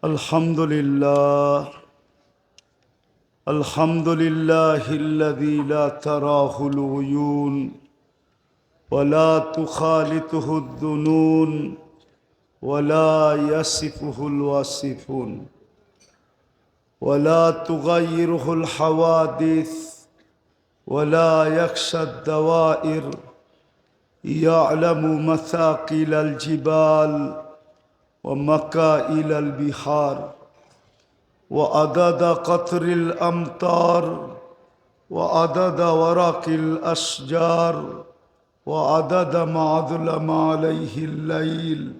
الحمد لله الحمد لله الذي لا تراه العيون ولا تخالطه الظنون ولا يصفه الواصفون ولا تغيره الحوادث ولا يخشى الدوائر يعلم مثاقيل الجبال ومكائل البحار وعدد قطر الأمطار وعدد ورق الأشجار وعدد ما أظلم عليه الليل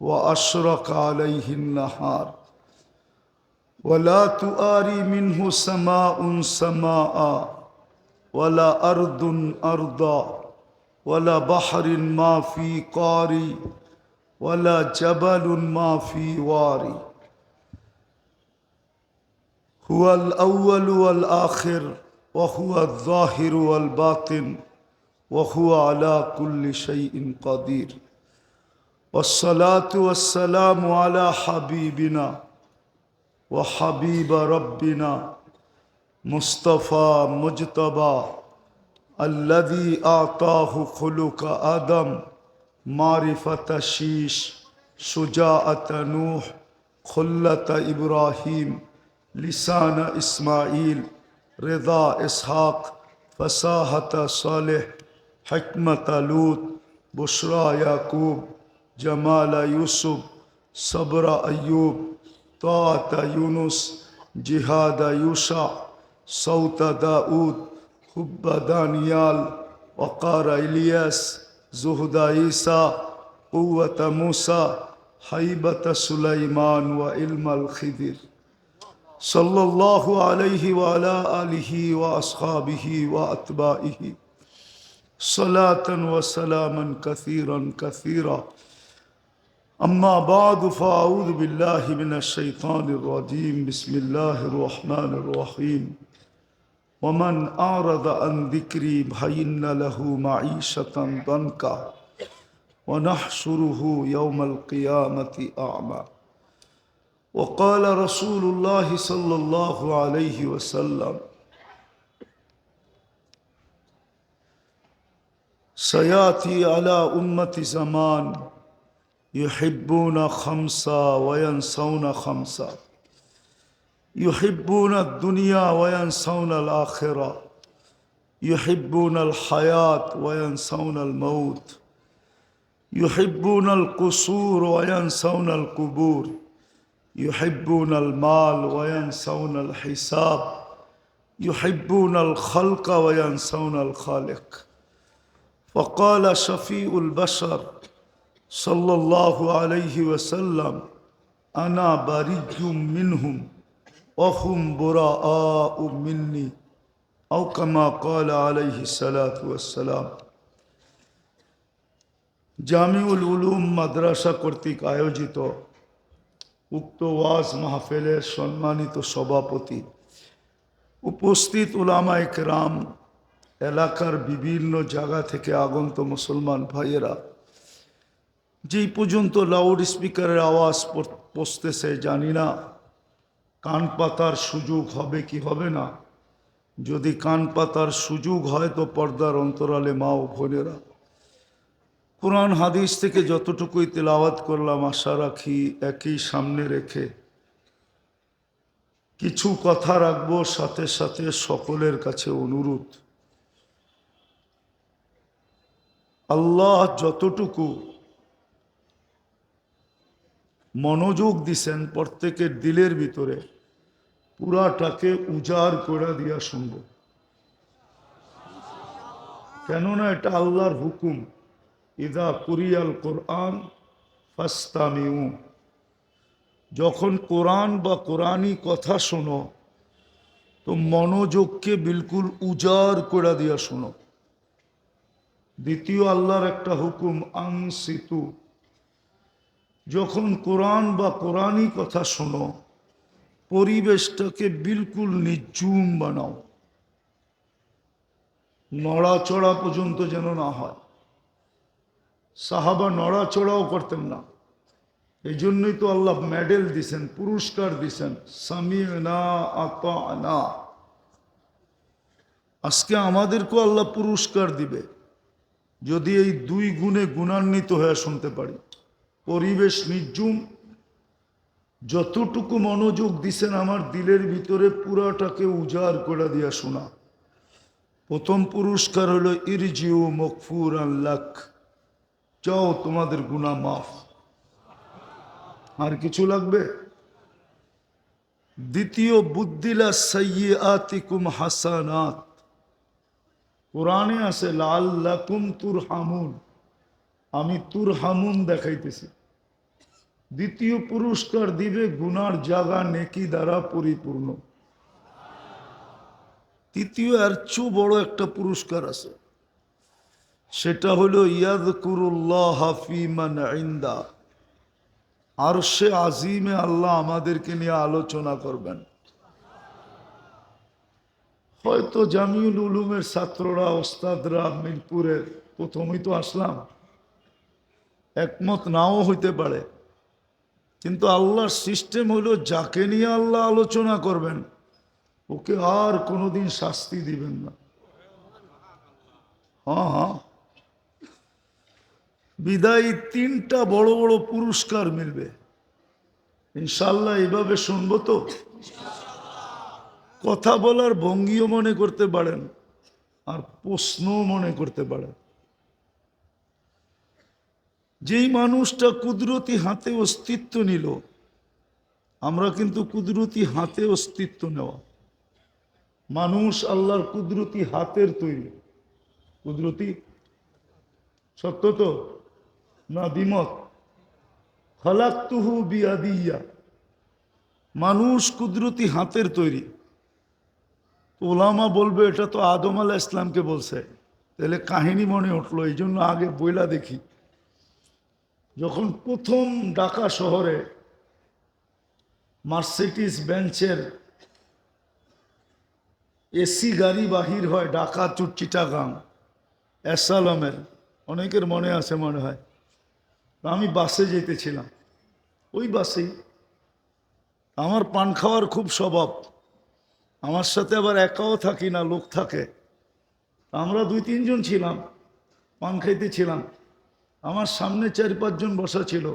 وأشرق عليه النهار ولا تؤاري منه سماء سماء ولا أرض أرضا ولا بحر ما في قاري ولا جبل ما في واري هو الأول والآخر وهو الظاهر والباطن وهو على كل شيء قدير والصلاة والسلام على حبيبنا وحبيب ربنا مصطفى مجتبى الذي أعطاه خلق آدم معرفة شيش شجاعة نوح خلة إبراهيم لسان إسماعيل رضا إسحاق فصاحة صالح حكمة لوط بشرى يعقوب جمال يوسف صبر أيوب طاعة يونس جهاد يوشع صوت داود حب دانيال وقار إلياس زهد عيسى قوة موسى هيبة سليمان وعلم الخضر صلى الله عليه وعلى آله وأصحابه وأتباعه صلاة وسلاما كثيرا كثيرا أما بعد فأعوذ بالله من الشيطان الرجيم بسم الله الرحمن الرحيم ومن أعرض عن ذكري فإن له معيشة ضنكا ونحشره يوم القيامة أعمى وقال رسول الله صلى الله عليه وسلم سيأتي على أمة زمان يحبون خمسة وينسون خمسة يحبون الدنيا وينسون الآخرة يحبون الحياة وينسون الموت يحبون القصور وينسون القبور يحبون المال وينسون الحساب يحبون الخلق وينسون الخالق فقال شفيع البشر صلى الله عليه وسلم أنا بريء منهم وهم براء مني أو كما قال عليه الصلاة والسلام জামিউল উলুম মাদ্রাসা কর্তৃক আয়োজিত উক্ত ওয়াজ মাহফিলের সম্মানিত সভাপতি উপস্থিত উলামায়ে কেরাম এলাকার বিভিন্ন জায়গা থেকে আগত মুসলমান ভাইয়েরা যেই পর্যন্ত লাউড স্পিকারের আওয়াজ পৌঁছতেছে জানি না কান পাতার সুযোগ হবে কি হবে না যদি কান পাতার সুযোগ হয় তো পর্দার অন্তরালে মা ও বোনেরা কুরআন হাদিস থেকে যতটুকুই তেলাওয়াত করলাম আশা রাখি একই সামনে রেখে কিছু কথা রাখবো সাথে সাথে সকলের কাছে অনুরোধ আল্লাহ যতটুকু মনোযোগ দিছেন প্রত্যেকের দিলের ভিতরে পুরাটাকে উজাড় করে দিয়া শুনবো কেননা এটা আল্লাহর হুকুম ইদা কুরিয়াল কোরআন ফাস্তামিউ যখন কোরআন বা কোরআনী কথা শোনো তো মনোযোগকে বিলকুল উজাড় করে দিয়া শোনো দ্বিতীয় আল্লাহর একটা হুকুম আনসিতু যখন কোরআন বা কোরআনী কথা শোনো পরিবেশটাকে বিলকুল নিঝুম বানাও নড়াচড়া পর্যন্ত যেন না হয় সাহাবা নড়াচড়াও করতেন না এই জন্যই তো আল্লাহ মেডেল দিছেন, পুরস্কার দিছেন, সামি'না আতা'না। আজকে আমাদেরকেও আল্লাহ পুরস্কার দিবে যদি এই দুই গুণে গুণান্বিত হয়ে শুনতে পারি। পরিবেশ নির্জুম, যতটুকু মনোযোগ দিছেন আমার দিলের ভিতরে পুরাটাকে উজাড় করে দিয়া শোনা। প্রথম পুরস্কার হলো ইরজিউ মগফুরান লাক, যাও তোমাদের গুনাহ মাফ। আর কিছু লাগবে? দ্বিতীয়, বুদ্দিলা সাইয়্যাতিকুম হাসানাত, কোরআনে আছে লাআল্লাকুম তুরহামুন, আমি তুরহামুন দেখাইতেছি। দ্বিতীয় পুরস্কার দিবে গুনার জায়গা নেকি দ্বারা পরিপূর্ণ। তৃতীয় আর চেয়ে বড় একটা পুরস্কার আছে, সেটা হলো ইয়াযকুরুল্লাহ ফী মান ইনদা, আরশে আজিমে আল্লাহ আমাদেরকে নিয়ে আলোচনা করবেন। হয়তো জামিউল উলুমের ছাত্ররা, ওস্তাদরা মিরপুরের প্রথমই তো আসলাম, একমত নাও হইতে পারে, কিন্তু আল্লাহর সিস্টেম হলো যাকে নিয়ে আল্লাহ আলোচনা করবেন ওকে আর কোনোদিন শাস্তি দিবেন না। হ্যাঁ, বিদায়ী তিনটা বড় বড় পুরস্কার মিলবে ইনশাল্লাহ। এইভাবে শুনবো তো? কথা বলার ভঙ্গিও মনে করতে পারেন আর প্রশ্নও মনে করতে পারেন। যেই মানুষটা কুদরতি হাতে অস্তিত্ব নিল, আমরা কিন্তু কুদরতি হাতে অস্তিত্ব নেওয়া মানুষ, আল্লাহর কুদরতি হাতের তৈরি। কুদরতি সত্য তো না দ্বিমত? খালাকতুহু বিয়াদিয়া, মানুষ কুদরতি হাতের তৈরি। ওলামা বলবে এটা তো আদম আলাইহিস ইসলামকে বলছে, তাহলে কাহিনী মনে উঠলো, এই জন্য আগে বইলা দেখি। যখন প্রথম ঢাকা শহরে মার্সিডিজ বেঞ্চের এসি গাড়ি বাহির হয় ঢাকা টু চিটাগাং এসালামের, অনেকের মনে আছে মনে হয়, আমি বাসে যেতেছিলাম, ওই বাসেই। আমার পান খাওয়ার খুব স্বভাব, আমার সাথে আবার একাও থাকি না, লোক থাকে। আমরা 2-3 জন ছিলাম, পান খাইতেছিলাম। আমার সামনে 4-5 জন বসা ছিল।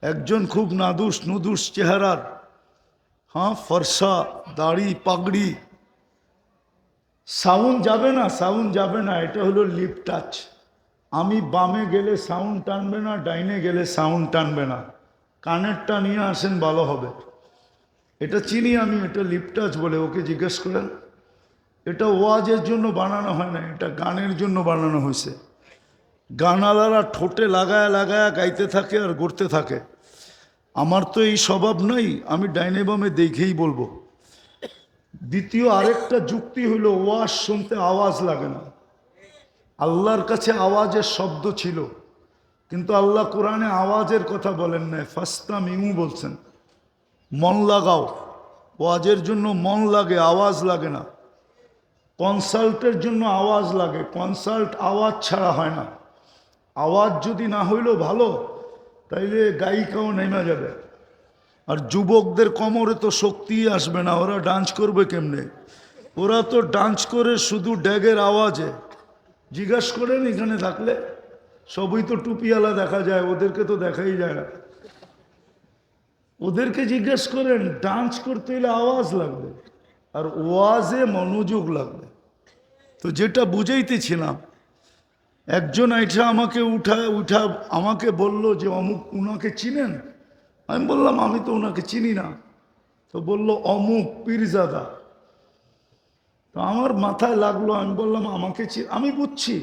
একজন খুব নাদুস নুদুস চেহারার, হ্যাঁ, ফর্সা, দাড়ি, পাগড়ি। সাউন্ড যাবে না, সাউন্ড যাবে না, এটা হলো লিপ টাচ। আমি বামে গেলে সাউন্ড টানবে না, ডাইনে গেলে সাউন্ড টানবে না, কানেরটা নিয়ে আসেন ভালো হবে। এটা চিনি আমি, এটা লিপ টাচ বলে। ওকে জিজ্ঞেস করেন, এটা ওয়াজের জন্য বানানো হয় না, এটা গানের জন্য বানানো হয়েছে। গানালারা ঠোঁটে লাগায়া লাগায়া গাইতে থাকে আর গড়তে থাকে। আমার তো এই স্বভাব নাই, আমি ডাইনে বামে দেখেই বলবো। দ্বিতীয় আরেকটা যুক্তি হইল, ওয়াজ শুনতে আওয়াজ লাগে না। আল্লাহর কাছে আওয়াজের শব্দ ছিল, কিন্তু আল্লাহ কোরআনে আওয়াজের কথা বলেন নাই, ফাস্তামিউ বলছেন। মন লাগাও, ওয়াজের জন্য মন লাগে, আওয়াজ লাগে না। কনসাল্টের জন্য আওয়াজ লাগে, কনসাল্ট আওয়াজ ছাড়া হয় না। আওয়াজ যদি না হইল ভালো, তাইলে গায়িকাও নেমে যাবে। আর যুবকদের কোমরে তো শক্তি আসবে না, ওরা ডান্স করবে কেমনে? ওরা তো ডান্স করে শুধু ড্যাগের আওয়াজে। জিজ্ঞাসা করেন এখানে থাকলে, সবই তো টুপিওয়ালা দেখা যায়, ওদেরকে তো দেখাই যায় না। ওদেরকে জিজ্ঞেস করেন, ডান্স করতে হলে আওয়াজ লাগবে আর ওয়াজে মনোযোগ লাগবে। তো যেটা বুঝাইতেছিলাম, একজন আইঠা আমাকে উঠা আমাকে বলল যে অমুক, উনাকে চিনেন? আমি বললাম আমি তো ওনাকে চিনি না। তো বলল অমুক পীরজাদা। তো আমার মাথায় লাগলো, আমি বললাম আমাকে আমি বুঝছি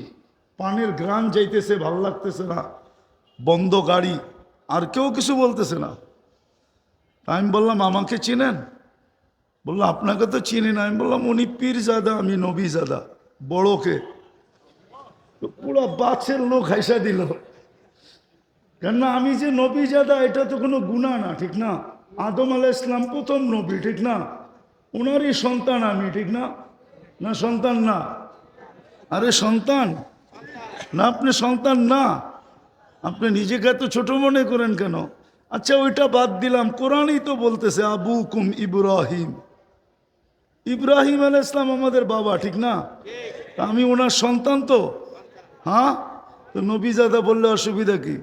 পানের গ্রান যাইতেছে, ভাল লাগতেছে না, বন্ধ গাড়ি, আর কেউ কিছু বলতেছে না। আমি বললাম আমাকে চিনেন? বললো আপনাকে তো চিনি না। আমি বললাম উনি পীরজাদা, আমি নবীজাদা। বড়কে পুরো বাচ্চের লোক হাইসা দিল, কেননা আমি যে নবীজাদা এটা তো কোনো গুনাহ না, ঠিক না? আদম আলাইহিস ইসলাম প্রথম নবী, ঠিক না? ওনারই সন্তান আমি, ঠিক না? না সন্তান না? আরে সন্তান না, আপনি সন্তান না? আপনি নিজেকে এত ছোট মনে করেন কেন? আচ্ছা ওইটা বাদ দিলাম, কোরআনই তো বলতেছে আবুকুম ইব্রাহিম, ইব্রাহিম আলাইহিস সালাম আমাদের বাবা, ঠিক না? তা আমি ওনার সন্তান তো, হ্যাঁ? তো নবীজাদা বললে অসুবিধা কি?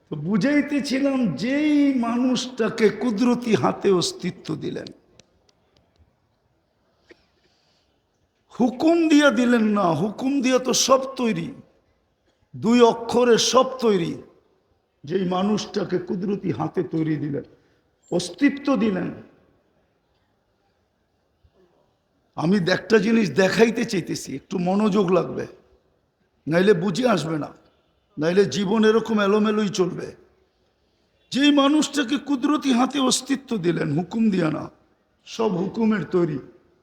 তো বুঝাইতেছিলাম যেই মানুষটাকে কুদরতি হাতে অস্তিত্ব দিলেন, হুকুম দিয়ে দিলেন না, হুকুম দিয়ে তো সব তৈরি, দুই অক্ষরে সব তৈরি। যেই মানুষটাকে কুদরতি হাতে তৈরি দিলেন, অস্তিত্ব দিলেন। আমি একটা জিনিস দেখাইতে চাইতেছি, একটু মনোযোগ লাগবে, নাইলে বুঝে আসবে না, নাইলে জীবন এরকম এলোমেলোই চলবে। যেই মানুষটাকে কুদরতি হাতে অস্তিত্ব দিলেন, হুকুম দিয়া না, সব হুকুমের তৈরি,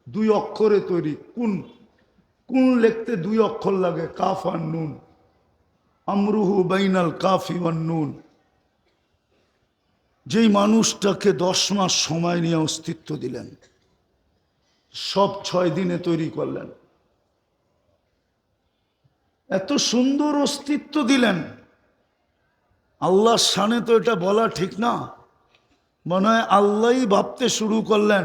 দুই অক্ষরে তৈরি। কোন কোন লিখতে দুই অক্ষর লাগে, কাফ আর নুন, আমরুহু বাইনাল কাফি ওয়ান নুন। যেই মানুষটাকে 10 মাস সময় নিয়ে অস্তিত্ব দিলেন, সব 6 দিনে তৈরি করলেন, এত সুন্দর অস্তিত্ব দিলেন। আল্লাহর শানে তো এটা বলা ঠিক না। মনে হয় আল্লাহই ভাবতে শুরু করলেন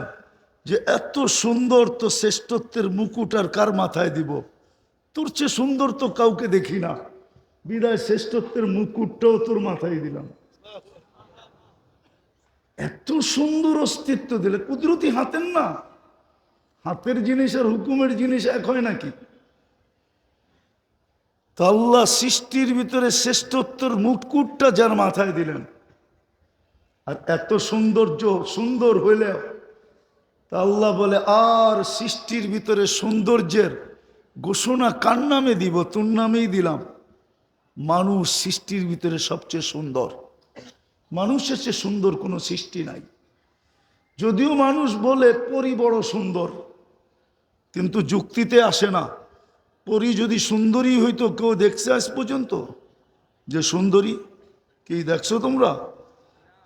যে এত সুন্দর তো শ্রেষ্ঠত্বের মুকুট আর কার মাথায় দিব, তোর চেয়ে সুন্দর তো কাউকে দেখি না, বিদায় শ্রেষ্ঠত্বের মুকুটটাও তোর মাথায় দিলাম। এত সুন্দর অস্তিত্ব দিলে, কুদরতি হাতের না, হাতের জিনিস আর হুকুমের জিনিস এক হয় নাকি? তো আল্লাহ সৃষ্টির ভিতরে শ্রেষ্ঠত্বের মুকুটটা যার মাথায় দিলেন, আর এত সৌন্দর্য সুন্দর হইলে তা আল্লাহ বলে আর সৃষ্টির ভিতরে সৌন্দর্যের ঘোষণা কার নামে দিব? তোর নামেই দিলাম। মানুষ সৃষ্টির ভিতরে সবচেয়ে সুন্দর, মানুষের চেয়ে সুন্দর কোনো সৃষ্টি নাই। যদিও মানুষ বলে পরী বড় সুন্দর, কিন্তু যুক্তিতে আসে না। পরী যদি সুন্দরী হইতো, কেউ দেখছে আজ পর্যন্ত যে সুন্দরী? কি দেখছো তোমরা?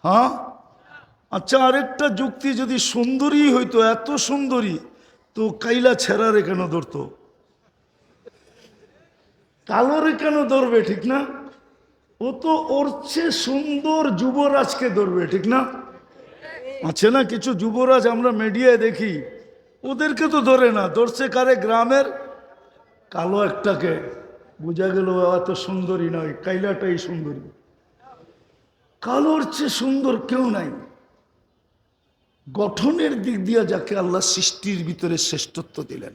হ্যাঁ? আচ্ছা আরেকটা যুক্তি, যদি সুন্দরী হইতো, এত সুন্দরী, তো কাইলা ছেঁড়ারে কেন ধরতো? কালোরে কেন ধরবে, ঠিক না? ও তো ওর চেয়ে সুন্দর যুবরাজকে ধরবে, ঠিক না? আছে না কিছু যুবরাজ আমরা মিডিয়ায় দেখি, ওদেরকে তো ধরে না, ধরছে কারে? গ্রামের কালো একটাকে। বোঝা গেল এত সুন্দরী নয়, কাইলাটাই সুন্দরী। কালোর চেয়ে সুন্দর কেউ নাই। গঠনের দিক দিয়ে যাকে আল্লাহ সৃষ্টির ভিতরে শ্রেষ্ঠত্ব দিলেন,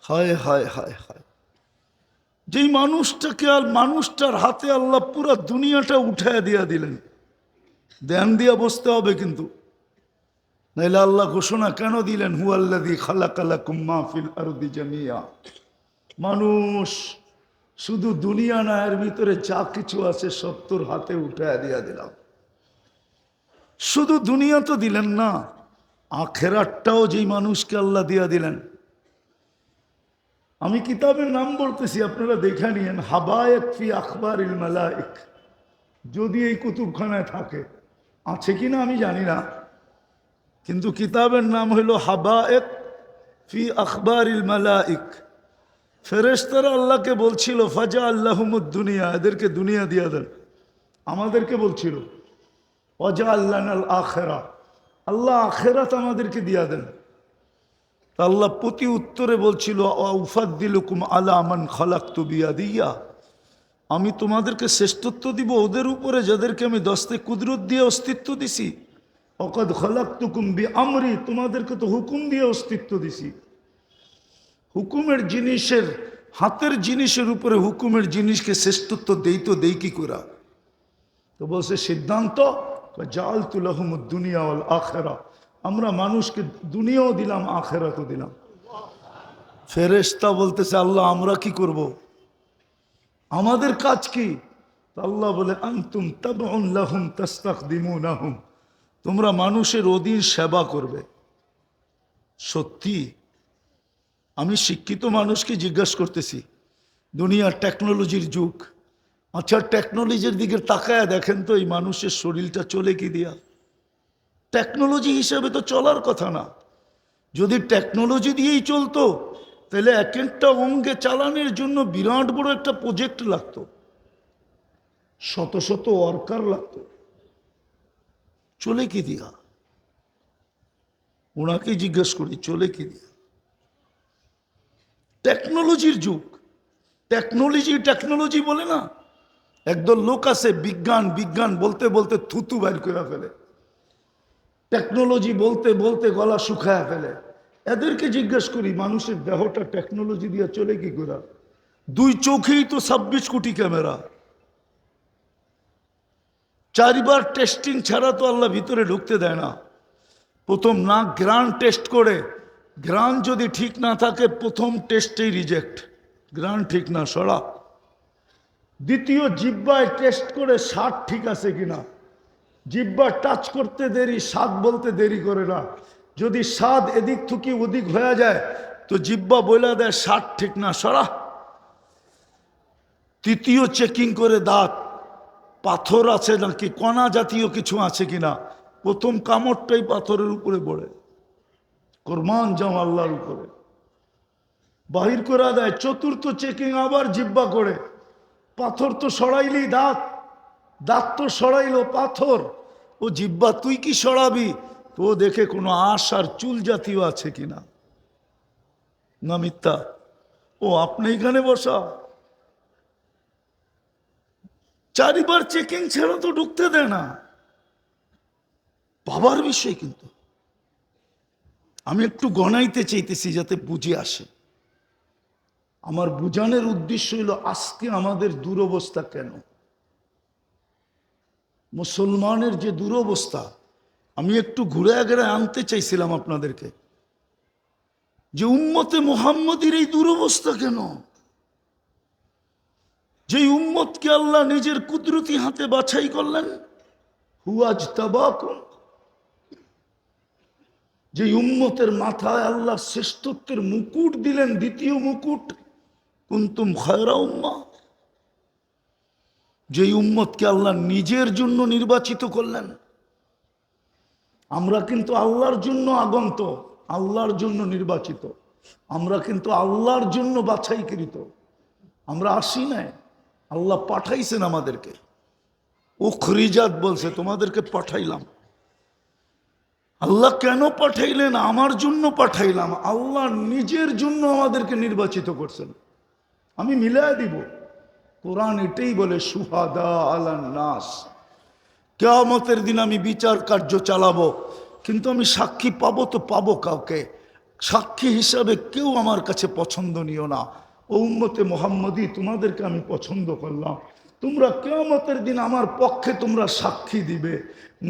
হায় হায় হায় হায়। যেই মানুষটাকে আর মানুষটার হাতে আল্লাহ পুরা দুনিয়াটা উঠায় দিয়া দিলেন, ধ্যান দিয়া বসতে হবে কিন্তু, নাইলে আল্লাহ ঘোষণা কেন দিলেন হুয়াল্লাযী খালাকালাকুম মা ফিল আরদি জামিয়া। মানুষ শুধু দুনিয়া না, এর ভিতরে যা কিছু আছে সব তোর হাতে উঠায় দিয়া দিলাম। শুধু দুনিয়া তো দিলেন না, আখেরাতটাও যেই মানুষকে আল্লাহ দিয়া দিলেন। আমি কিতাবের নাম বলতেছি, আপনারা দেখে নিয়েন, হাবায়েক ফি আখবারিল মালায়েক। যদি এই কুতুবখানায় থাকে, আছে কিনা আমি জানি না, কিন্তু কিতাবের নাম হইল হাবায়েক ফি আখবারিল মালায়েক। ফেরেশতারা আল্লাহকে বলছিল ফাজা আল্লাহুমুদ দুনিয়া, এদেরকে দুনিয়া দিয়া দেন। আমাদেরকে বলছিল ওয়াজা আল্লানাল আখেরা, আল্লাহ আখেরাত আমাদেরকে দিয়া দেন। আল্লাহ প্রতি উত্তরে বলছিল উফাদ্দিলুকুম আলা মান খালাকতু বিয়াদিয়া, আমি তোমাদেরকে শ্রেষ্ঠত্ব দিব ওদের উপরে যাদেরকে আমি দস্তে কুদরত দিয়ে অস্তিত্ব দিছি। ওয়াকাদ খালাকতুকুম বিআমরি, তোমাদেরকে তো হুকুম দিয়ে অস্তিত্ব দিছি। হুকুমের জিনিসের, হাতের জিনিসের উপরে হুকুমের জিনিসকে শ্রেষ্ঠত্ব দেই তো দেই কি করা? তো বলছে সিদ্ধান্ত জাআলতু লাহুমুদ দুনিয়া ওয়াল আখিরা, আমরা মানুষকে দুনিয়াও দিলাম আখিরাতও দিলাম। ফেরেশতা বলতেছে আল্লাহ আমরা কি করব, আমাদের কাজ কি? আল্লাহ বলে আনতুম তাবউন লাহুম তাস্তাখদিমুনাহুম, তোমরা মানুষের অধীন সেবা করবে। সত্যি আমি শিক্ষিত মানুষকে জিজ্ঞাসা করতেছি, দুনিয়ার টেকনোলজির যুগ, আচ্ছা টেকনোলজির দিকে তাকায় দেখেন তো এই মানুষের শরীরটা চলে কি দিয়া? টেকনোলজি হিসেবে তো চলার কথা না। যদি টেকনোলজি দিয়েই চলতো, তাহলে এক একটা অঙ্গে চালানোর জন্য বিরাট বড় একটা প্রজেক্ট লাগতো, শত শত ওয়ার্কার লাগতো। চলে কি দিয়া? ওনাকে জিজ্ঞেস করি, চলে কি দিয়া? টেকনোলজির যুগ। টেকনোলজি বলে না, একদল লোক আছে বিজ্ঞান বিজ্ঞান বলতে বলতে থুতু বাইর করে ফেলে, টেকনোলজি বলতে বলতে গলা শুকায় ফেলে। এদেরকে জিজ্ঞেস করি, মানুষের দেহটা টেকনোলজি দিয়ে চলে কি করে? 2 চোখেই তো 26 কোটি ক্যামেরা। 4 বার টেস্টিং ছাড়া তো আল্লাহ ভিতরে ঢুকতে দেয় না। প্রথম নাক গ্রান টেস্ট করে, গ্রান যদি ঠিক না থাকে প্রথম টেস্টেই রিজেক্ট, গ্রান ঠিক না, সরা। দ্বিতীয় জিহ্বায় টেস্ট করে স্বাদ ঠিক আছে কিনা। জিহ্বা টাচ করতে দেরি, স্বাদ বলতে দেরি করে না। যদি স্বাদ এদিক থেকে ওদিক হয়ে যায় তো জিহ্বা বইলা দেয় স্বাদ ঠিক না, সরা। তৃতীয় চেকিং করে দাঁত, পাথর আছে নাকি কণা জাতীয় কিছু আছে কিনা। প্রথম কামড়টাই পাথরের উপরে পড়ে, কোরবান যাও আল্লাহর উপরে, বাহির করে দেয়। চতুর্থ চেকিং আবার জিহ্বা করে, পাথর তো সরাইলি দাঁত, দাঁত তো সরাইলো পাথর, ও জিহ্বা তুই কি সরাবি? তো দেখে কোনো আঁশ আর চুল জাতীয় আছে কিনা। না মিথ্যা? ও আপনি এখানে বসা। 4 বার চেকিং ছাড়া তো ঢুকতে দেয় না। বাবার বিষয়। কিন্তু আমি একটু গণাইতে চাইতেছি যাতে বুঝে আসে। আমার বুঝানোর উদ্দেশ্য হইল আজকে আমাদের দুরবস্থা কেন, মুসলমানের যে দুরবস্থা। আমি একটু ঘুরে ঘুরে আনতে চাইছিলাম আপনাদেরকে যে উম্মতে মুহাম্মদীর এই দুরবস্থা কেন। যে উম্মতকে আল্লাহ নিজের কুদরতি হাতে বাছাই করলেন, হুয়াজতাবাকুম, যে উম্মতের মাথায় আল্লাহ শ্রেষ্ঠত্বের মুকুট দিলেন, দ্বিতীয় মুকুট, কুনতুম খায়রা উম্মাহ, যে উম্মতকে আল্লাহ নিজের জন্য নির্বাচিত করলেন। আমরা কিন্তু আল্লাহর জন্য আগন্ত, আল্লাহর জন্য নির্বাচিত, আমরা কিন্তু আল্লাহর জন্য বাছাইকৃত। আমরা আসি নাই, আল্লাহ পাঠাইছেন আমাদেরকে। উখরিজাত বলছে তোমাদেরকে পাঠাইলাম। আল্লাহ কেন পাঠাইলেন? আমার জন্য পাঠাইলাম। আল্লাহ নিজের জন্য আমাদেরকে নির্বাচিত করছেন। আমি মিলাই দিব, কোরআন এটাই বলে সুহাদা আলান নাস, কিয়ামতের দিন আমি বিচার কার্য চালাবো, কিন্তু আমি সাক্ষী পাবো তো পাবো কাউকে। সাক্ষী হিসাবে কেউ আমার কাছে পছন্দনীয় না। ও উম্মতে মুহাম্মদী, তোমাদেরকে আমি পছন্দ করলাম, তোমরা কিয়ামতের দিন আমার পক্ষে তোমরা সাক্ষী দিবে।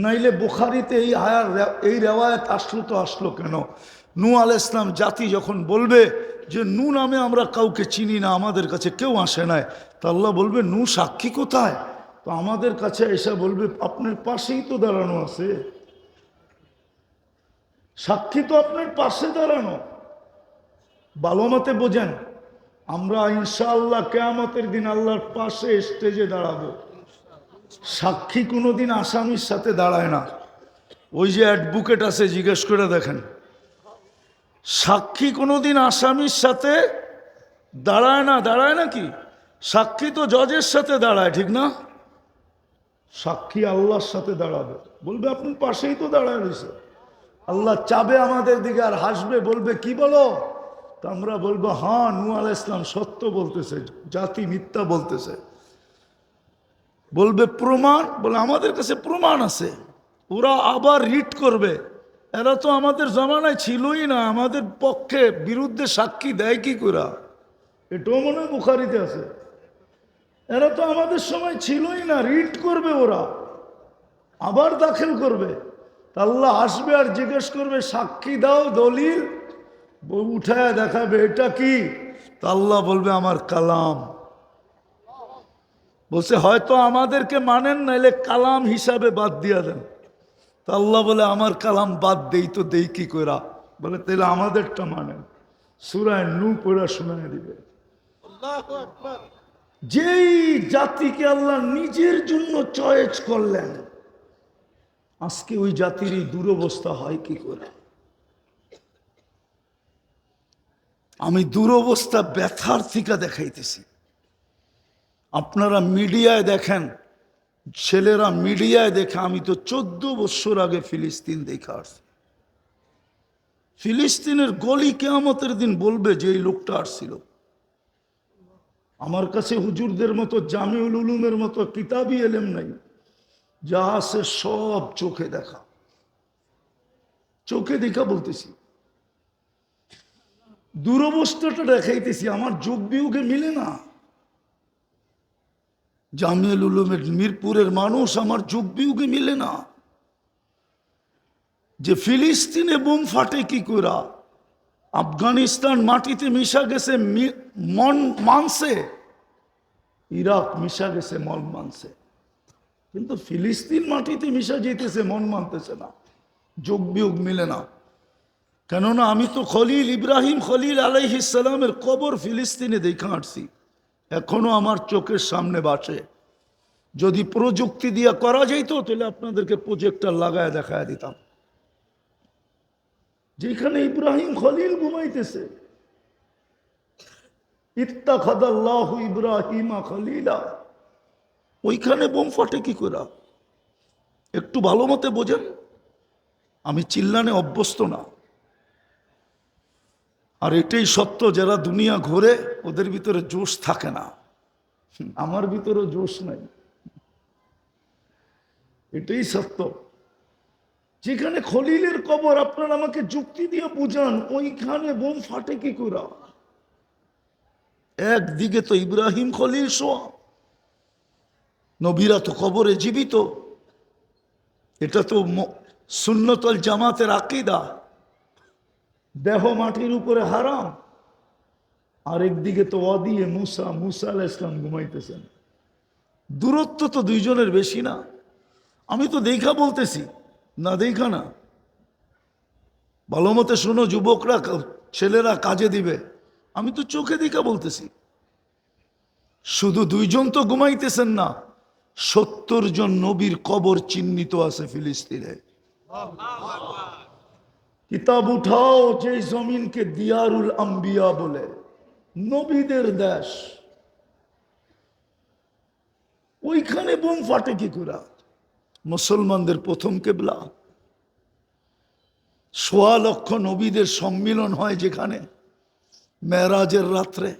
নাইলে বুখারীতে এই রেওয়ায়াত আসলো তো আসলো কেন? নূহ আলাইহিস সালাম জাতি যখন বলবে যে নূহ নামে আমরা কাউকে চিনি না, আমাদের কাছে কেউ আসে নাই, তা আল্লাহ বলবে নূহ সাক্ষী কোথায়? তো আমাদের কাছে এসে বলবে আপনার পাশেই তো দাঁড়ানো আছে, সাক্ষী তো আপনার পাশে দাঁড়ানো। ভালো মতে বোঝেন, আমরা ইনশাআল্লাহ কিয়ামতের দিন আল্লাহর পাশে স্টেজে দাঁড়াবো। সাক্ষী কোনোদিন আসামির সাথে দাঁড়ায় না। ওই যে অ্যাডভোকেট আছে, জিজ্ঞেস করে দেখেন, সাক্ষী কোনোদিন আসামির সাথে দাঁড়ায় না। দাঁড়ায় নাকি? সাক্ষী তো জজের সাথে দাঁড়ায়, ঠিক না? সাক্ষী আল্লাহর সাথে দাঁড়াবে, বলবে আপনার পাশেই তো দাঁড়ায় রয়েছে। আল্লাহ চাবে আমাদের দিকে আর হাসবে, বলবে কি বলো? তো আমরা বলবো হ্যাঁ, নূহ আলাইহিস সালাম সত্য বলতেছে, জাতি মিথ্যা বলতেছে। বলবে প্রমাণ? বলে আমাদের কাছে প্রমাণ আছে। ওরা আবার রিট করবে, এরা তো আমাদের জমানায় ছিলই না, আমাদের পক্ষে বিরুদ্ধে সাক্ষী দেয় কি করে? এটাও মনে হয় বুখারীতে আছে। এরা তো আমাদের সময় ছিলই না, রিট করবে, ওরা আবার দাখিল করবে। আল্লাহ আসবে আর জিজ্ঞেস করবে সাক্ষী দাও, দলিল উঠায় দেখাবে, এটা কি? তা আল্লাহ বলবে আমার কালাম। বলছে হয়তো আমাদেরকে মানেন, নাইলে কালাম হিসাবে বাদ দিয়া দেন। তা আল্লাহ বলে আমার কালাম বাদ দেই তো দেই কি কইরা? বলে তাহলে আমাদেরটা মানেন। সূরা নূহ পড়া শোনায় দিবে। যেই জাতিকে আল্লাহ নিজের জন্য চয়েস করলেন, আজকে ওই জাতির এই দুরবস্থা হয় কি করে? আমি দুরবস্থা ব্যথার থেকে দেখাইতেছি। আপনারা মিডিয়ায় দেখেন, ছেলেরা মিডিয়ায় দেখে। আমি তো 14 বছর আগে ফিলিস্তিন দেখা আসছি। ফিলিস্তিনের গলি কিয়ামতের দিন বলবে যে এই লোকটা আসছিল। আমার কাছে হুজুরদের মতো জামিউল উলুমের মতো কিতাবই এলেম নাই, যা আছে সব চোখে দেখা। চোখে দেখা বলতেছি, দুরবস্থাটা দেখাইতেছি। আমার যোগ বিয়োগে মিলে না। জামিউল উলুমের মিরপুরের মানুষ, আমার যোগ বিয়োগে মিলে না। যে ফিলিস্তিনে বোম ফাটে কি করা, আফগানিস্তান মাটিতে মিশা গেছে মন মানছে, ইরাক মিশা গেছে মন মানছে, কিন্তু ফিলিস্তিন মাটিতে মিশা যেতেছে মন মানতেছে না, যোগ বিয়োগ মিলে না। কেননা আমি তো খলিল ইব্রাহিম খলিল আলাইহিস সালামের কবর ফিলিস্তিনে দেখা আসছি, এখনো আমার চোখের সামনে বাসে। যদি প্রযুক্তি দিয়ে করা যেত তাহলে আপনাদেরকে প্রজেক্টর লাগায় দেখায় দিতাম। যেখানে ইব্রাহিম খলিল ঘুমাইতেছে, ইত্তাখাযাল্লাহু ইব্রাহিমা খলিলা, ওইখানে বোম ফাটে কি করে? একটু ভালো মতে বোঝেন। আমি চিল্লানে অভ্যস্ত না। আর এটাই সত্য, যারা দুনিয়া ঘোরে ওদের ভিতরে জোশ থাকে না। আমার ভিতরে জোশ নাই, এটাই সত্য। যেখানে খলিলের কবর, আপনারা আমাকে যুক্তি দিয়ে বুঝান, ওইখানে বোম ফাটে কি করে? একদিকে তো ইব্রাহিম খলিল শোয়া, নবীরা তো কবরে জীবিত, এটা তো সুন্নতুল জামাতের আকীদা, দেহ মাটির উপরে হারাম। আরেকদিকে তো ওয়াদিয়ে মুসা, মুসা আলাইহিস সালাম ঘুমাইতেছেন। দূরত্ব তো দুইজনের বেশি না। আমি তো দেখা বলতেছি, না দেখা না। ভালো মতে শোনো যুবকরা, ছেলেরা কাজে দিবে, আমি তো চোখে দেখা বলতেছি। শুধু দুইজন তো ঘুমাইতেছেন না, 70 জন নবীর কবর চিহ্নিত আছে ফিলিস্তিনে। কিতাব উঠাও, যে জমিনকে দিয়ারুল আম্বিয়া বলে, নবীদের দেশ, ওইখানে বোম ফাটে কি করে? মুসলমানদের প্রথম কেবলা, 1.25 লক্ষ নবীদের সম্মিলন হয় যেখানে মেরাজের রাত্রে,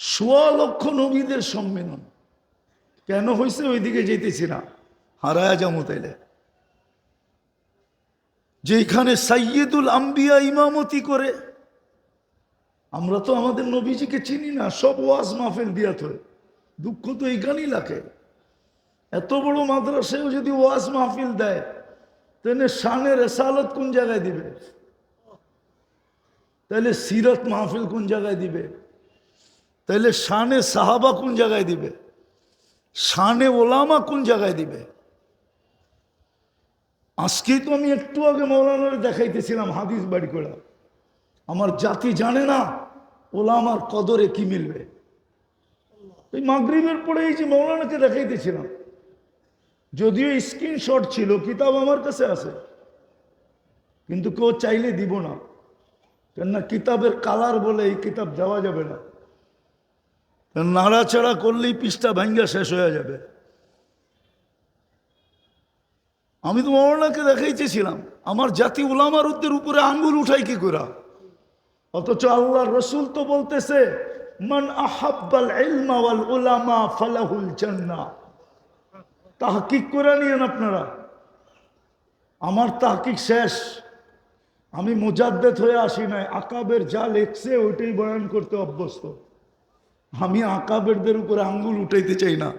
1.25 লক্ষ নবীদের সম্মিলন কেন হয়েছে? ওইদিকে যেতেছি না, হারায়া যাবো তাইলে। যেখানে সাইয়্যিদুল আম্বিয়া ইমামতি করে। আমরা তো আমাদের নবীজিকে চিনি না, সব ওয়াজ মাহফিল দিয়া থয়। দুঃখ তো এইখানেই লাগে। এত বড় মাদ্রাসায়ও যদি ওয়াজ মাহফিল দেয়, তাহলে শানে রেসালত কোন জায়গায় দিবে? তাহলে সিরত মাহফিল কোন জায়গায় দিবে? তাহলে শানে সাহাবা কোন জায়গায় দিবে? শানে ওলামা কোন জায়গায় দিবে? আজকেই তো আমি একটু আগে মৌলানার দেখাইতেছিলাম হাদিস বাড়ি করে। আমার জাতি জানে না ওলামার কদরে কি মিলবে। এই মাগরিবের পরে এই যে মৌলানাকে দেখাইতেছিলাম, যদিও স্ক্রিনশট ছিল, কিতাব আমার কাছে আছে, কিন্তু কেউ চাইলে দিব না, কেননা কিতাবের কালার বলে এই কিতাব দেওয়া যাবে না। নাড়াচাড়া করলেই পৃষ্ঠা ভাঙ্গা শেষ হয়ে যাবে। আমি তো মৌলানাকে দেখাইতেছিলাম, আমার জাতি উলামার উপরে আঙ্গুল উঠাই কি করে? অথচ আল্লাহ রসুল তো বলতেছে, মান আহাব্বাল ইলমা ওয়াল উলামা ফালাহুল জান্নাহ। তাহকিক করে নিয়েন আপনারা, আমার তাহকিক শেষ। আমি মুজাদ্দেদ হয়ে আসি নাই, আকাবের যা লেখছে ওইটাই বয়ান করতে অভ্যস্ত। আমি আকাবেরদের উপরে আঙ্গুল উঠাইতে চাই না,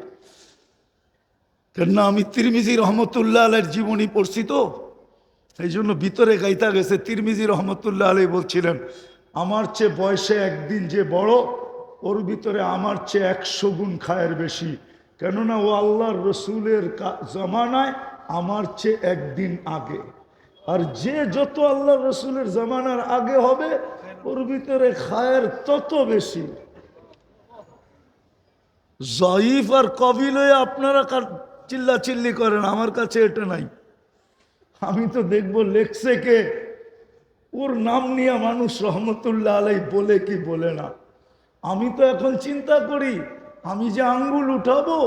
কেননা আমি তিরমিজি রহমতুল্লাহ আলাইহির জীবনী পড়ছি তো, এই জন্য ভিতরে গাইতা গেছে। তিরমিজি রহমতুল্লাহ আলাইহি বলছিলেন, আমার চেয়ে বয়সে একদিন যে বড়, ওর ভিতরে আমার চেয়ে 100 গুণ খায়ের বেশি, কেননা ও আল্লাহর রসুলের জমানায় আমার চেয়ে একদিন আগে। আর যে যত আল্লাহর রসুলের জমানার আগে হবে, ওর ভিতরে খায়ের তত বেশি। জয়ীফ আর কবিল হয়ে আপনারা চিল্লা চিল্লি করেন, আমার কাছে এটা নাই। আমি তো দেখবো লেখছে কে, ওর নাম নিয়ে মানুষ রহমতুল্লাহ আলাই বলে কি বলে না। আমি তো এখন চিন্তা করি, আমি যে আঙ্গুল উঠাবো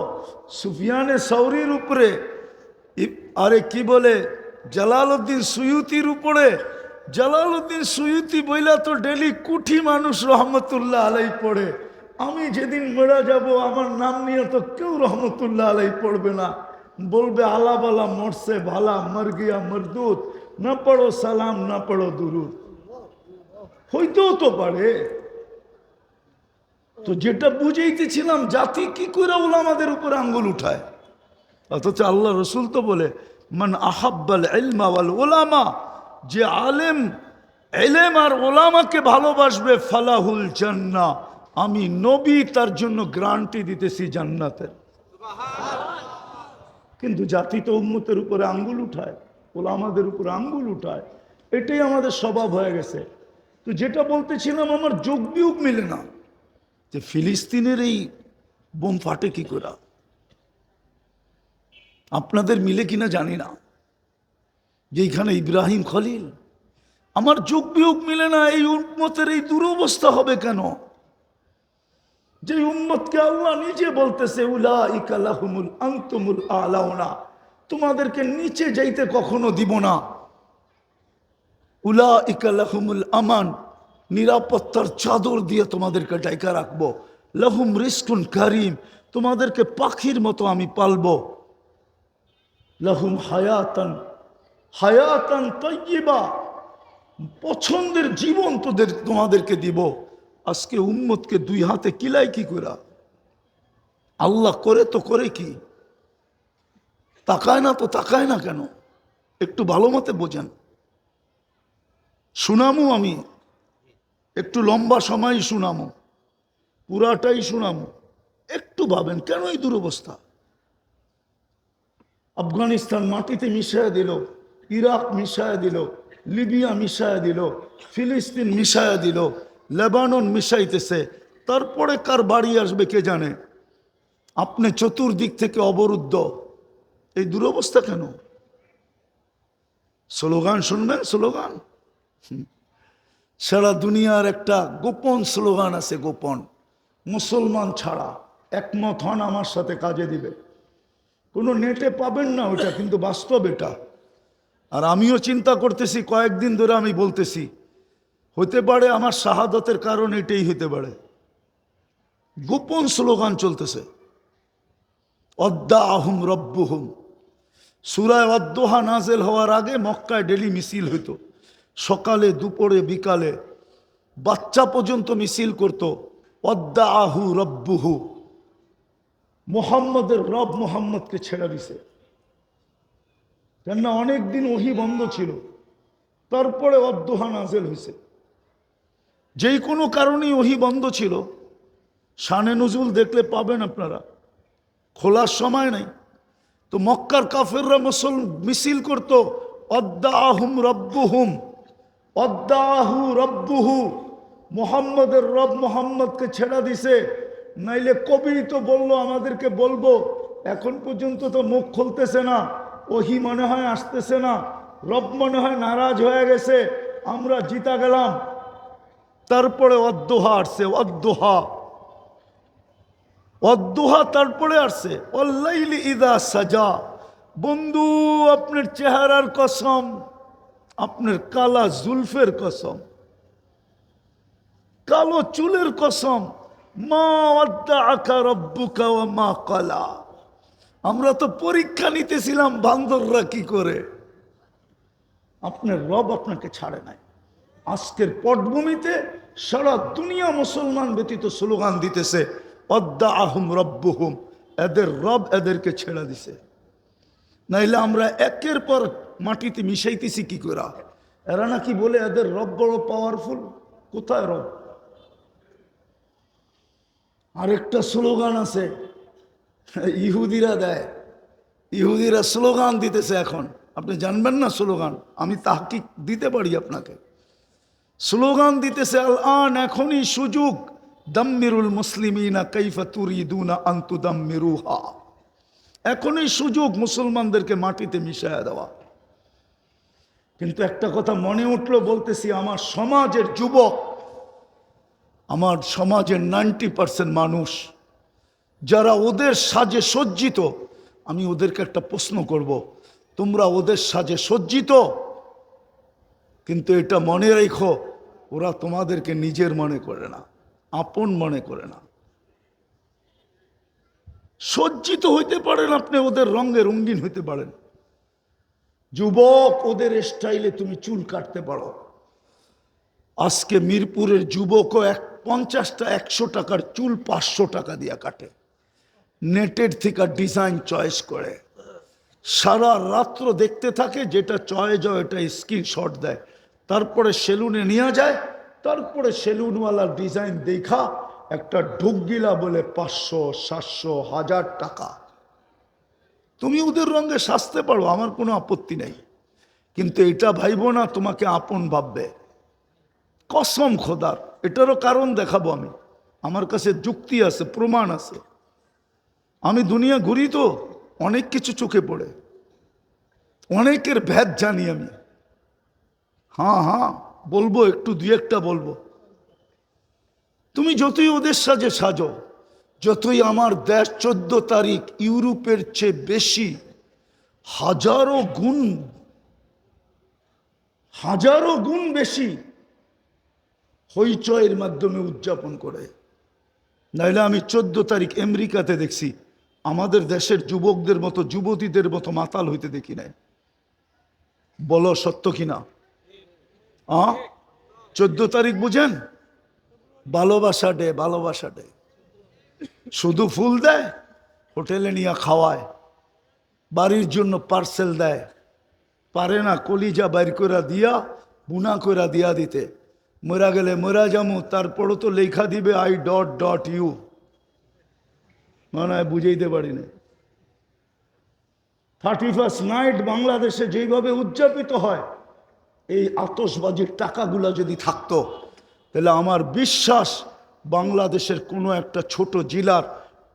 সুফিয়ানে সৌরির উপরে, আরে কি বলে জালালউদ্দিন সুয়ুতির উপরে, জালালউদ্দিন সুয়ুতি বইলা তো ডেলি কুঠি মানুষ রহমতুল্লাহ আলাই পড়ে। আমি যেদিন মেরা যাব আমার নাম নিয়ে তো কেউ রহমতুল্লাহ আলাই পড়বে না, বলবে আলা বালা মরছে ভালা মর গিয়া মরদুদ, না পড়ো সালাম না পড়ো দুরুদ। হইতেও তো পারে। তো যেটা বুঝাইতেছিলাম, জাতি কি করে ওলামাদের উপর আঙ্গুল উঠায়, অথচ আল্লাহ রসুল তো বলে মান আহাব্বাল ইলমা ওয়াল উলামা, যে আলেম এলেম আর ওলামাকে ভালোবাসবে ফালাহুল জান্নাহ, আমি নবী তার জন্য গ্যারান্টি দিতেছি জান্নাতের। কিন্তু জাতি তো উম্মতের উপরে আঙ্গুল উঠায়, ওলামাদের উপরে আঙ্গুল উঠায়, এটাই আমাদের স্বভাব হয়ে গেছে। তো যেটা বলতেছিলাম, আমার যোগ বিয়োগ মিলে না যে ফিলিস্তিনের এই বোম ফাটে কি করে। আপনাদের মিলে কিনা জানি না, যে এইখানে ইব্রাহিম খলিল, আমার যোগ বিয়োগ মিলে না। এই উম্মতের এই দুরবস্থা হবে কেন? যে উম্মতকে আল্লাহ নিজে বলতেছে উলাইকা লাহুমুল আনতুমুল আলাউনা, তোমাদেরকে নিচে যাইতে কখনো দিব না। উলাইকা লাহুমুল আমান, নিরাপত্তার চাদর দিয়ে তোমাদেরকে ঢাকা রাখবো। লাহুম রিজকুন কারীম, তোমাদেরকে পাখির মতো আমি পালবো। লাহুম হায়াতান হায়াতান তাইয়্যিবা, পছন্দের জীবন তোমাদেরকে দিব। আজকে উম্মতকে দুই হাতে কিলাই কি করা? আল্লাহ করে তো করে কি? তাকায় না তো তাকায় না কেন? একটু ভালো মতে বোঝেন। শুনামু আমি, একটু লম্বা সময় শুনামু, পুরাটাই শুনামু। একটু ভাবেন কেন এই দুরবস্থা? আফগানিস্তান মাটিতে মিশায় দিল, ইরাক মিশায় দিল, লিবিয়া মিশায় দিল, ফিলিস্তিন মিশায় দিল, লেবানন মিশাইতেছে। তারপরে কার বাড়ি আসবে কে জানে। আপনি চতুর্দিক থেকে অবরুদ্ধ। এই দুরবস্থা কেন? স্লোগান শুনবেন, স্লোগান। সারা দুনিয়ার একটা গোপন স্লোগান আছে, গোপন। মুসলমান ছাড়া একমত হন আমার সাথে কাজে দিবে। কোনো নেটে পাবেন না ওটা, কিন্তু বাস্তব এটা। আর আমিও চিন্তা করতেছি, কয়েকদিন ধরে আমি বলতেছি, হতে পারে আমার শাহাদতের কারণ এটাই হতে পারে। গোপন স্লোগান চলতেছে, অদ্দাহুম রব্বুহুম। সূরা অদ্দোহা নাজেল হওয়ার আগে মক্কায় ডেলি মিছিল হইতো, সকালে দুপুরে বিকালে, বাচ্চা পর্যন্ত মিছিল করত। অদ্দাহু রব্বুহু, মোহাম্মদের রব মোহাম্মদকে ছেড়ে দিছে। কেননা অনেকদিন ওহি বন্ধ ছিল, তারপরে অদ্দোহা নাজেল হয়েছে। যেই কোনো কারণেই ওহি বন্ধ ছিল। শানে নুজুল দেখলে পাবেন আপনারা, খোলার সময় নাই। তো মক্কার কাফেররা মিছিল করত, অদ্দাহুম রব্বুহুম, অদ্দাহু রব্বুহু, মোহাম্মদের রব মোহাম্মদকে ছেড়া দিছে। নাইলে কবি তো বললো আমাদেরকে বলবো, এখন পর্যন্ত তো মুখ খুলতেছে না, ওহি মনে হয় আসতেছে না, রব মনে হয় নারাজ হয়ে গেছে, আমরা জিতা গেলাম। তারপরে অদ্দোহা আসছে, অদ্দোহা, অদ্দোহা তারপরে আসছে অল্লাইলি ইদা সাজা। বন্ধু, আপনার চেহারার কসম, আপনার কালা জুলফের কসম, কালো চুলের কসম, মা ওয়াদ্দাআকা রাব্বুকা ওয়া মা ক্বালা। আমরা তো পরীক্ষা নিতেছিলাম বান্দররা কি করে। আপনার রব আপনাকে ছাড়ে নাই। আজকের পটভূমিতে সারা দুনিয়া মুসলমান ব্যতীত স্লোগান দিতেছে, অদ্দাহুম রব্বুহুম, এদের রব এদেরকে ছেড়ে দিছে। নাইলে আমরা একের পর মাটিতে মিশাইতেছি কি করে। এরা নাকি বলে এদের রব বড় পাওয়ারফুল। কোথায় রব? আরেকটা স্লোগান আছে, ইহুদিরা দেয়। ইহুদিরা স্লোগান দিতেছে এখন, আপনি জানবেন না স্লোগান, আমি তাহকিক দিতে পারি আপনাকে। স্লোগান দিতেছে আল আন, এখনই সুযোগ, দাম্মিরুল মুসলিমিনা কাইফা তুরিদুনা আন তুদাম্মিরুহা, এখনই সুযোগ মুসলমানদেরকে মাটিতে মিশায়া দেওয়া। কিন্তু একটা কথা মনে উঠলো, বলতেছি, আমার সমাজের যুবক, আমার সমাজের 90% মানুষ যারা ওদের সাজে সজ্জিত, আমি ওদেরকে একটা প্রশ্ন করব, তোমরা ওদের সাজে সজ্জিত? কিন্তু এটা মনে রেখো, ওরা তোমাদেরকে নিজের মনে করে না, আপন মনে করে না। সজ্জিত হইতে পারেন আপনি, ওদের রঙে রঙিন হইতে পারেন, যুবক ওদের স্টাইলে তুমি চুল কাটতে পারো। আজকে মিরপুরের যুবকও 50টা 100 টাকার চুল 500 টাকা দিয়ে কাটে, নেটের থেকে ডিজাইন চয়েস করে, সারা রাত্র দেখতে থাকে, যেটা চয়েস হয় এটা স্ক্রিনশট দেয়, তারপরে সেলুনে নিয়ে যায়, তারপরে সেলুনওয়ালার ডিজাইন দেখা একটা ঢুকগিলা বলে 500 700 1000 টাকা। তুমি ওদের রঙে সাজতে পারো, আমার কোনো আপত্তি নেই, কিন্তু এটা ভাইবো না তোমাকে আপন ভাববে। কসম খোদার, এটারও কারণ দেখাবো আমি, আমার কাছে যুক্তি আছে, প্রমাণ আছে। আমি দুনিয়া ঘুরি তো, অনেক কিছু চোখে পড়ে, অনেকের ভেদ জানি আমি। হ্যাঁ বলবো, একটু দুই একটা বলবো। তুমি যতই ওদের সাজে সাজো, যতই আমার দেশ 14 তারিখ ইউরোপের চেয়ে বেশি হাজারো গুণ বেশি হইচয়ের মাধ্যমে উদযাপন করে। নাইলে আমি 14 তারিখ আমেরিকাতে দেখছি, আমাদের দেশের যুবকদের মতো যুবতীদের মতো মাতাল হইতে দেখি নাই। বলো সত্য কিনা? 14 তারিখ বুঝেন, ভালোবাসা ডে, ভালোবাসা ডে। শুধু ফুল দেয়, হোটেলে নিয়ে খাওয়ায়, বাড়ির জন্য পার্সেল দেয়, পারে না কলিজা বাইর করে দিয়া বুনা করে দিয়া দিতে, মরা গেলে মরা যামু, তারপরও তো লেখা দিবে I.U। মনে হয় বুঝাইতে পারি না। 31st নাইট বাংলাদেশে যেভাবে উদযাপিত হয়, এই আতশবাজির টাকাগুলো যদি থাকতো, তাহলে আমার বিশ্বাস বাংলাদেশের কোনো একটা ছোট জেলার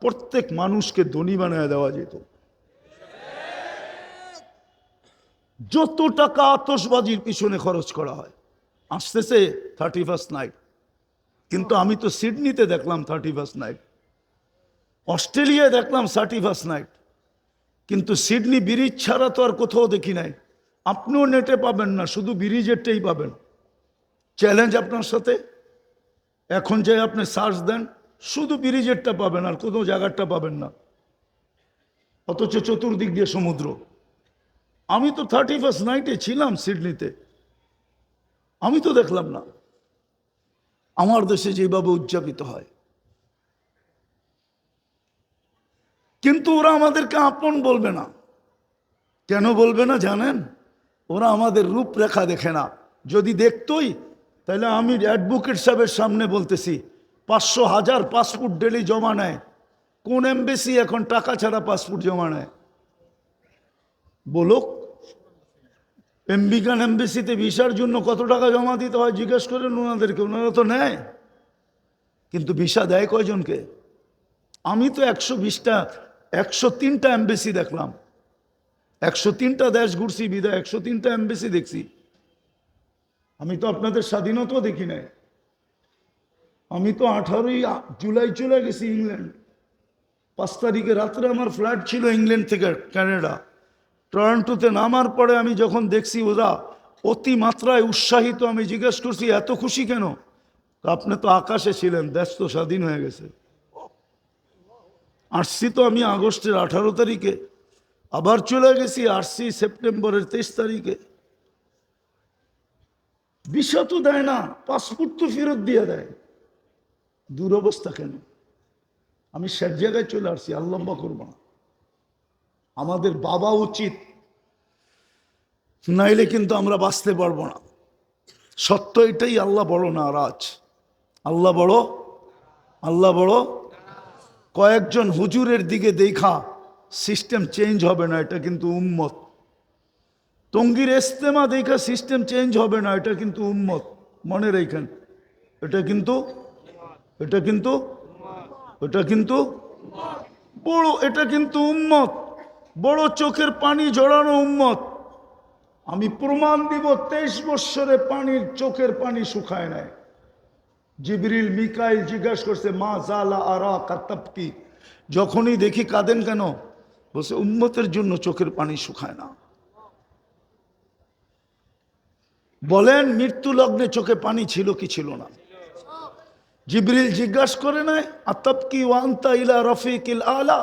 প্রত্যেক মানুষকে ধনী বানিয়ে দেওয়া যেত। যত টাকা আতশবাজির পিছনে খরচ করা হয়। আসতেছে 31st নাইট, কিন্তু আমি তো সিডনিতে দেখলাম 31st নাইট, অস্ট্রেলিয়ায় দেখলাম 31st নাইট, কিন্তু সিডনি ব্রিজ ছাড়া তো আর কোথাও দেখি নাই। আপনিও নেটে পাবেন না, শুধু ব্রিজেরটাই পাবেন। চ্যালেঞ্জ আপনার সাথে, এখন যে আপনি সার্চ দেন, শুধু ব্রিজেরটা পাবেন, আর কোনো জায়গাটা পাবেন না, অথচ চতুর্দিক দিয়ে সমুদ্র। আমি তো 31st নাইটে ছিলাম সিডনিতে, আমি তো দেখলাম না আমার দেশে যেভাবে উদযাপিত হয়। কিন্তু ওরা আমাদেরকে আপন বলবে না। কেন বলবে না জানেন? ওরা আমাদের রূপরেখা দেখে না। যদি দেখতই, তাহলে আমি অ্যাডভোকেট সাহেবের সামনে বলতেছি, 500 1000 পাসপোর্ট ডেলি জমা নেয়। কোন এমবেসি এখন টাকা ছাড়া পাসপোর্ট জমা নেয়? বলুক, আমেরিকান এমবেসিতে ভিসার জন্য কত টাকা জমা দিতে হয় জিজ্ঞেস করেন ওনাদেরকে, ওনারা তো নেয়। কিন্তু ভিসা দেয় কয়জনকে? আমি তো 120টা 103টা এমবেসি দেখলাম, 103টা দেশ ঘুরছি, বিদায় 103টা এমবেসি দেখছি। আমি তো আপনাদের স্বাধীনতাও দেখি নাই। আমি তো 18ই জুলাই চলে গেছি ইংল্যান্ড। 5 তারিখে রাত্রে আমার ফ্লাইট ছিল ইংল্যান্ড থেকে কানাডা। টরন্টোতে নামার পরে আমি যখন দেখছি ওরা অতি মাত্রায় উৎসাহিত, আমি জিজ্ঞেস করছি এত খুশি কেন? আপনি তো আকাশে ছিলেন, দেশ তো স্বাধীন হয়ে গেছে। আসছি তো আমি আগস্টের 18 তারিখে, আবার চলে গেছি, আসছি সেপ্টেম্বরের 23 তারিখে। ভিসা তো দেয় না, পাসপোর্ট তো ফেরত দিয়ে দেয়। দুরবস্থা কেন? আমি সব জায়গায় চলে আসছি, আর লম্বা করবো না। আমাদের বাবা উচিত, নাইলে কিন্তু আমরা বাঁচতে পারবো না। সত্য এটাই, আল্লাহ বড় নারাজ, আল্লাহ বড়, আল্লাহ বড়। কয়েকজন হুজুরের দিকে দেখা সিস্টেম চেঞ্জ হবে না, এটা কিন্তু উম্মত। টঙ্গীর ইস্তেমা দেখা সিস্টেম চেঞ্জ হবে না, এটা কিন্তু উম্মত। মনে রেখেন, এটা কিন্তু এটা কিন্তু এটা কিন্তু বড়, এটা কিন্তু উম্মত, বড় চোখের পানি জড়ানো উম্মত। আমি প্রমাণ দিব 23 বৎসরে পানির চোখের পানি শুকায় নাই। জিবরিল মিকাইল জিজ্ঞাসা করছে মা জালা আরা কাতাবকি, যখনই দেখি কাঁদেন কেন? বলছে উম্মতের জন্য চোখের পানি শুকায় না। বলেন মৃত্যু লগ্নে চোখে পানি ছিল কি ছিল না? জিবরিল জিজ্ঞাসা করে নাই আতাবকি ওয়ান্তা ইলা রফিকিল আলা,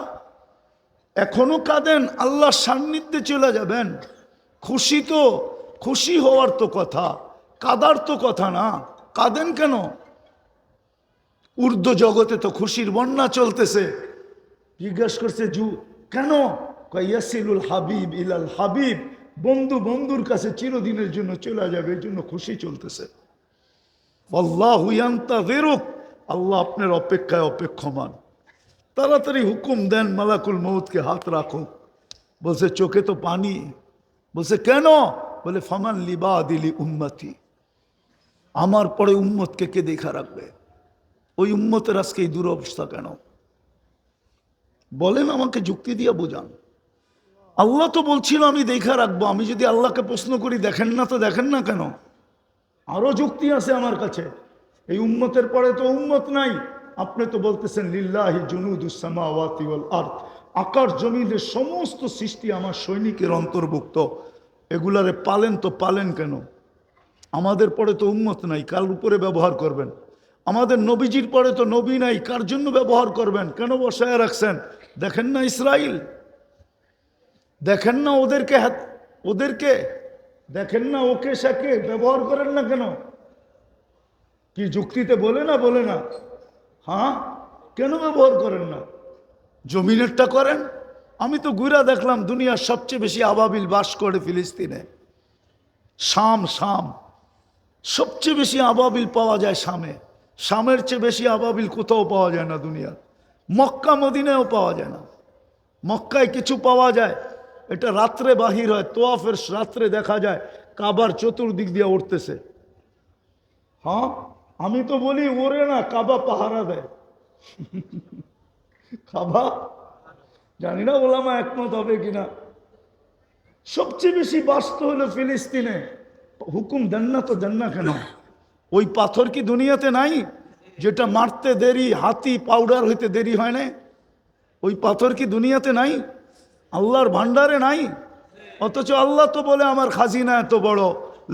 এখনো কাঁদেন? আল্লাহর সান্নিধ্যে চলে যাবেন। খুশি তো, খুশি হওয়ার তো কথা, কাদার তো কথা না। কাঁদেন কেন? ঊর্ধ্ব জগতে তো খুশির বন্যা চলতেছে। জিজ্ঞাসা করছে কেন? ইয়াসিলুল হাবিব ইলাল হাবিব, বন্ধু বন্ধুর কাছে চিরদিনের জন্য চলে যাবে, এই জন্য খুশি চলতেছে। আল্লাহু ইয়ান্তাযিরুক, আল্লাহ আপনার অপেক্ষায় অপেক্ষমান। তাড়াতাড়ি হুকুম দেন মালাকুল মউতকে হাত রাখো। বলছে চোখে তো পানি। বলছে কেন? বলে ফামান লিবাদিলি উম্মতি, আমার পরে উম্মতকে কে দেখা রাখবে? ওই উম্মতের আজকে এই দুরবস্থা কেন? বলেন আমাকে যুক্তি দিয়ে বোঝান। আল্লাহ তো বলছিল আমি দেখা রাখবো। আমি যদি আল্লাহকে প্রশ্ন করি দেখেন না, তো দেখেন না কেন? আরো যুক্তি আছে আমার কাছে। এই উম্মতের পরে তো উম্মত নাই। আপনি তো বলতেছেন লিল্লাহি জুনুদুস সামাওয়াতি ওয়াল আরদ, আকাশ জমিনের সমস্ত সৃষ্টি আমার সৈনিকের অন্তর্ভুক্ত। এগুলারে পালেন তো পালেন কেন? আমাদের পরে তো উম্মত নাই, কার উপরে ব্যবহার করবেন? আমাদের নবীজির পরে তো নবী নাই, কার জন্য ব্যবহার করবেন? কেন বসায় রাখছেন? দেখেন না ইসরাইল, দেখেন না ওদেরকে দেখেন না, ওকে সাকে ব্যবহার করেন না কেন? কি যুক্তিতে বলে না? হ্যাঁ, কেন ব্যবহার করেন না? জমিনেরটা করেন। আমি তো ঘুরা দেখলাম দুনিয়ার সবচেয়ে বেশি আবাবিল বাস করে ফিলিস্তিনে। শাম সবচেয়ে বেশি আবাবিল পাওয়া যায় শামে। শামের চেয়ে বেশি আবাবিল কোথাও পাওয়া যায় না দুনিয়ার। মক্কা মদিনায়ও পাওয়া যায় না। মক্কায় কিছু পাওয়া যায়, এটা রাত্রে বাহির হয়, তোয়াফের রাত্রে দেখা যায় কাবার চতুর্দিক দিয়ে উঠতেছে। হ্যাঁ, আমি তো বলি ওরে না, কাবা পাহারা দেয়। কাবা, জানি না ওলামা একমত হবে কিনা। সবচেয়ে বেশি বাস্ত হলো ফিলিস্তিনে। হুকুম দেন না তো দেন না কেন? ওই পাথর কি দুনিয়াতে নাই? যেটা মারতে দেরি, হাতি পাউডার হইতে দেরি হয় না, ওই পাথর কি দুনিয়াতে নাই? আল্লাহর ভান্ডারে নাই? অথচ আল্লাহ তো বলে আমার খাজিনা এত বড়।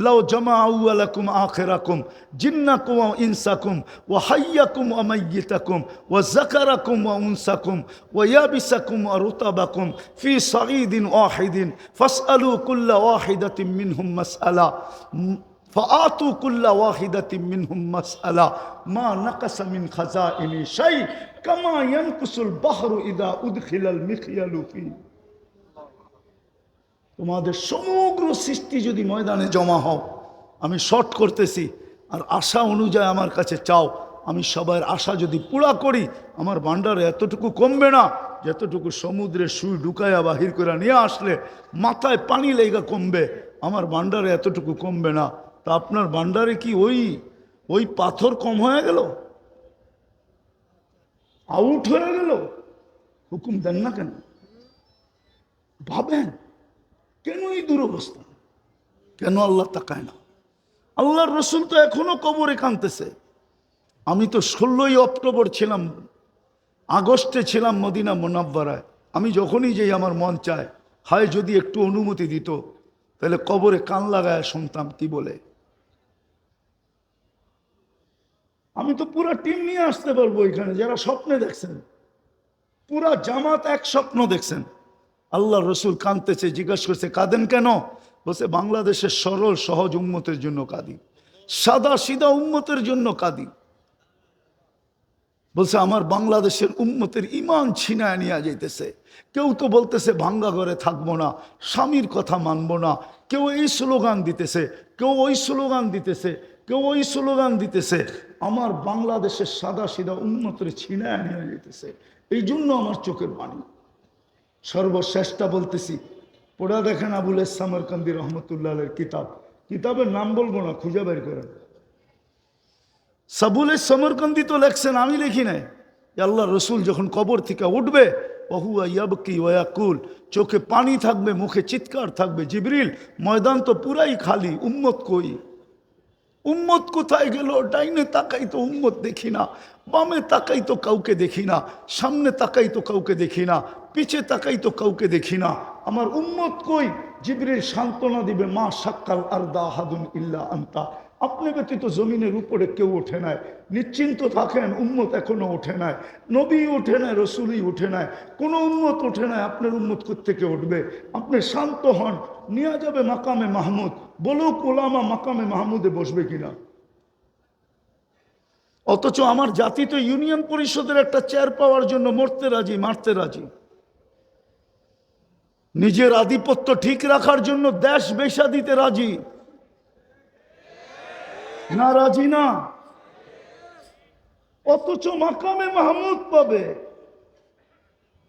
লাউ জামাউ আলাকুম আখিরাকুম জিন্নাকুম ওয়া ইনসাকুম ওয়া হাইয়াকুম ওয়া মাইয়িতাকুম ওয়া যাকারাকুম ওয়া উনসাকুম ওয়া ইয়াবিসাকুম ওয়া রুতাবাকুম ফি সাঈদিন ওয়াহিদিন ফাসআলু কুল্লা ওয়াহিদাতিন মিনহুম মাসআলা ফাআতু কুল্লা ওয়াহিদাতিন মিনহুম মাসআলা মা নাকাসা মিন খাজাইনি শাই কামা ইয়ানকুসুল বাহরু ইদা উদখিলাল মিখয়ালু ফি। তোমাদের সমগ্র সৃষ্টি যদি ময়দানে জমা হও, আমি শর্ট করতেছি, আর আশা অনুযায়ী আমার কাছে চাও, আমি সবার আশা যদি পুরা করি, আমার ভান্ডারে এতটুকু কমবে না যতটুকু সমুদ্রে সুই ঢুকাইয়া বাহির করে নিয়ে আসলে মাথায় পানি লেগা কমবে। আমার ভান্ডারে এতটুকু কমবে না। তা আপনার ভান্ডারে কি ওই পাথর কম হয়ে গেল? আউট হয়ে গেল? হুকুম দেন না কেন? ভাবেন কেন এই দুরবস্থা? কেন আল্লাহ তাকায় না? আল্লাহর রসুল তো এখনো কবরে কাঁদতেছে। আমি তো 16ই অক্টোবর ছিলাম, আগস্টে ছিলাম মদিনা মুনাব্বারায়। আমি যখনই যাই আমার মন চায় হায় যদি একটু অনুমতি দিত, তাহলে কবরে কান লাগায় শুনতাম কি বলে। আমি তো পুরা টিম নিয়ে আসতে পারবো এখানে, যারা স্বপ্নে দেখছেন, পুরা জামাত এক স্বপ্ন দেখছেন। আল্লাহ রসুল কাঁদতেছে, জিজ্ঞাসা করছে কাঁদেন কেন? বলছে বাংলাদেশের সরল সহজ উম্মতের জন্য কাঁদি, সাদা সিধা উম্মতের জন্য কাঁদি। বলছে আমার বাংলাদেশের উম্মতের ইমান ছিনায় নিয়ে যাইতেছে। কেউ তো বলতেছে ভাঙ্গা ঘরে থাকবো না, স্বামীর কথা মানবো না, কেউ এই স্লোগান দিতেছে, কেউ ওই স্লোগান দিতেছে, কেউ ওই স্লোগান দিতেছে। আমার বাংলাদেশের সাদা সিধা উম্মতের ছিনায় নিয়ে যাইতেছে। এই জন্য আমার চোখের পানি। সর্বশ্রেষ্ঠটা বলতেছি, পড়া দেখেন আবুল সামরকান্দি রহমতুল্লাহ কিতাবের নাম বলবো না, খুঁজে বের করেন। সাবুল সামরকান্দি তো লেখছেন, আমি লিখি নাই। আল্লাহ রসুল যখন কবর থেকে উঠবে, ওহুয়া ইয়াবকি ওয়া ইয়াকুল, চোখে পানি থাকবে, মুখে চিৎকার থাকবে, জিবরিল ময়দান তো পুরাই খালি, উম্মত কই? উম্মত কোথায় গেল? ডাইনে তাকাই তো উম্মত দেখি না, বামে তাকাই তো কাউকে দেখি না, সামনে তাকাই তো কাউকে দেখি না, পিছে তাকাই তো কাউকে দেখি না, আমার উম্মত কই? জিবরিল সান্ত্বনা দিবে, মা সাক্কাল আরদা আহাদুন ইল্লা আনতা, আপনি ব্যতীত জমিনের উপরে কেউ ওঠে নাই, নিশ্চিন্ত থাকেন, উম্মত এখনো ওঠে নাই, নবী ওঠে নাই, রসুলই ওঠে নাই, কোনো উম্মত ওঠে নাই, আপনার উম্মত কোত্থেকে উঠবে? আপনি শান্ত হন, নিয়ে যাবে মাকামে মাহমুদ, বলুক ওলামা মাকামে মাহমুদে বসবে কিনা। অথচ আমার জাতি তো ইউনিয়ন পরিষদের একটা চেয়ার পাওয়ার জন্য মরতে রাজি, মারতে রাজি, নিজের আধিপত্য ঠিক রাখার জন্য দেশ বেচা দিতে রাজি না, রাজি না? অথচ মাকামে মাহমুদ পাবে।